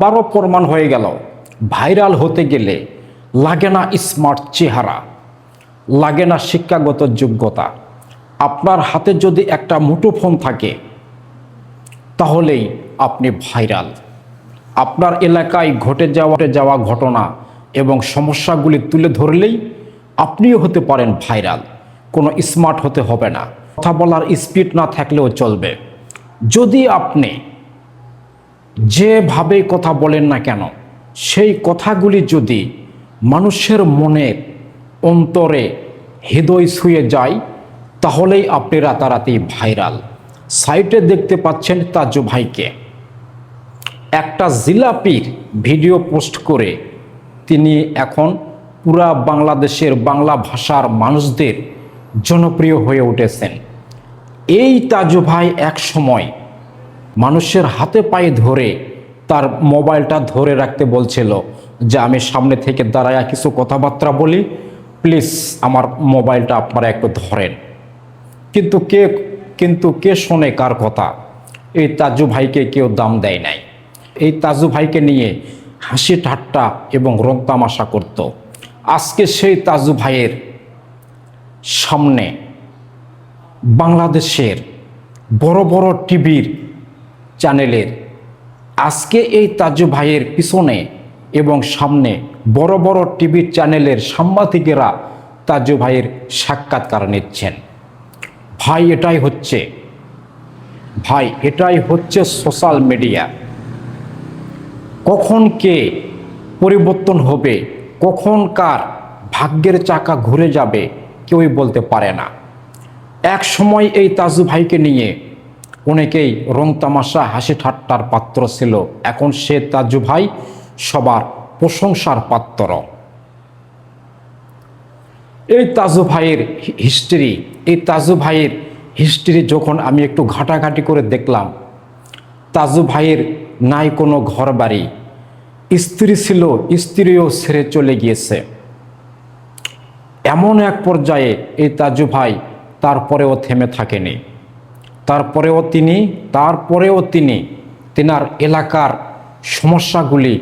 আবারও প্রমাণ হয়ে গেল ভাইরাল হতে গেলে লাগে না স্মার্ট চেহারা, লাগে না শিক্ষাগত যোগ্যতা। আপনার হাতে যদি একটা মুঠোফোন থাকে তাহলেই আপনি ভাইরাল। আপনার এলাকায় ঘটে যাওয়া ঘটনা এবং সমস্যাগুলি তুলে ধরলেই আপনিও হতে পারেন ভাইরাল। কোনো স্মার্ট হতে হবে না, কথা বলার স্পিড না থাকলেও চলবে। যদি আপনি যেভাবে কথা বলেন না কেন সেই কথাগুলি যদি মানুষের মনের অন্তরে হৃদয় ছুঁয়ে যায় তাহলেই আপনি রাতারাতি ভাইরাল। সাইটে দেখতে পাচ্ছেন তাজু ভাইকে, একটা জিলাপির ভিডিও পোস্ট করে তিনি এখন পুরা বাংলাদেশের বাংলা ভাষার মানুষদের জনপ্রিয় হয়ে উঠেছেন। এই তাজু ভাই এক সময় মানুষের হাতে পায়ে ধরে তার মোবাইলটা ধরে রাখতে বলছিল যে আমি সামনে থেকে দাঁড়ায় কিছু কথাবার্তা বলি, প্লিজ আমার মোবাইলটা আপনারা একটু ধরেন। কিন্তু কে শোনে কার কথা? এই তাজু ভাইকে কেউ দাম দেয় নাই। এই তাজু ভাইকে নিয়ে হাসি ঠাট্টা এবং রং তামাশা করত। আজকে সেই তাজু ভাইয়ের সামনে বাংলাদেশের বড় বড় টিভির চ্যানেলের, আজকে এই তাজু ভাইয়ের পিছনে এবং সামনে বড় বড় টিভির চ্যানেলের সাংবাদিকেরা তাজু ভাইয়ের সাক্ষাৎকার নিচ্ছেন। ভাই এটাই হচ্ছে সোশ্যাল মিডিয়া। কখন কে পরিবর্তন হবে, কখন কার ভাগ্যের চাকা ঘুরে যাবে কেউই বলতে পারে না। এক সময় এই তাজু ভাইকে নিয়ে অনেকেই রং তামাশা হাসি ঠাট্টার পাত্র ছিল, এখন সে তাজু ভাই সবার প্রশংসার পাত্র। এই তাজু ভাইয়ের হিস্ট্রি যখন আমি একটু ঘাটাঘাটি করে দেখলাম, তাজু ভাইয়ের নাই কোনো ঘর বাড়ি, স্ত্রী ছিল, স্ত্রীও ছেড়ে চলে গিয়েছে। এমন এক পর্যায়ে এই তাজু ভাই তারপরেও থেমে থাকেনি। তারপরেও তিনি তেনার এলাকার সমস্যাগুলি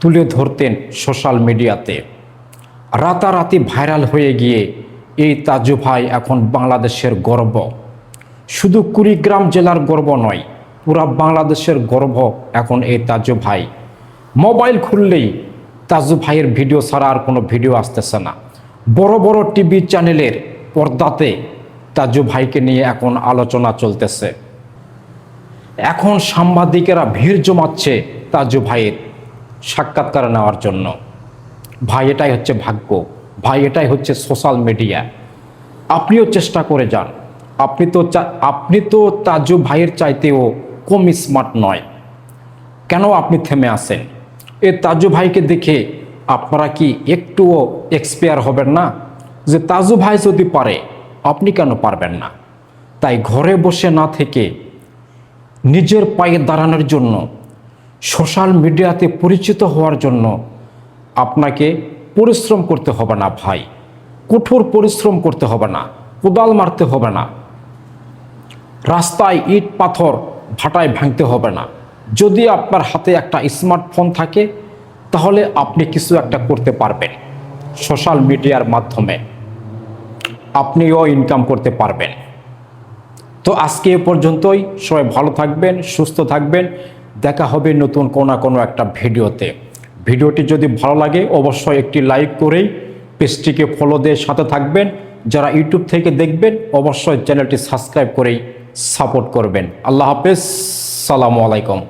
তুলে ধরতেন সোশ্যাল মিডিয়াতে। রাতারাতি ভাইরাল হয়ে গিয়ে এই তাজু ভাই এখন বাংলাদেশের গর্ব। শুধু কুড়িগ্রাম জেলার গর্ব নয়, পুরা বাংলাদেশের গর্ব এখন এই তাজু ভাই। মোবাইল খুললেই তাজু ভাইয়ের ভিডিও ছাড়া আর কোনো ভিডিও আসতেছে না। বড় বড় টিভি চ্যানেলের পর্দাতে তাজু ভাইকে নিয়ে এখন আলোচনা চলতেছে। এখন সাংবাদিকেরা ভিড় জমাচ্ছে তাজু ভাইয়ের সাক্ষাৎকার নেওয়ার জন্য। ভাই, এটাই হচ্ছে ভাগ্য। ভাই, এটাই হচ্ছে সোশ্যাল মিডিয়া। আপনিও চেষ্টা করে যান। আপনি তো তাজু ভাইয়ের চাইতেও কম স্মার্ট নয়, কেন আপনি থেমে আসেন? এ তাজু ভাইকে দেখে আপনারা কি একটুও এক্সপায়ার হবেন না যে তাজু ভাই যদি পারে আপনি কেন পারবেন না? তাই ঘরে বসে না থেকে নিজের পায়ে দাঁড়ানোর জন্য, সোশ্যাল মিডিয়াতে পরিচিত হওয়ার জন্য আপনাকে পরিশ্রম করতে হবে না ভাই, কঠোর পরিশ্রম করতে হবে না, কোদাল মারতে হবে না, রাস্তায় ইট পাথর ভাটায় ভাঙতে হবে না। যদি আপনার হাতে একটা স্মার্টফোন থাকে তাহলে আপনি কিছু একটা করতে পারবেন। সোশ্যাল মিডিয়ার মাধ্যমে আপনিও ইনকাম করতে পারবেন। তো আজকে এ পর্যন্তই। সবাই ভালো থাকবেন, সুস্থ থাকবেন। দেখা হবে নতুন কোনো একটা ভিডিওতে। ভিডিওটি যদি ভালো লাগে অবশ্যই একটি লাইক করেই পেজটিকে ফলো দিয়ে সাথে থাকবেন। যারা ইউটিউব থেকে দেখবেন অবশ্যই চ্যানেলটি সাবস্ক্রাইব করেই সাপোর্ট করবেন। আল্লাহ হাফেজ, সালামু আলাইকুম।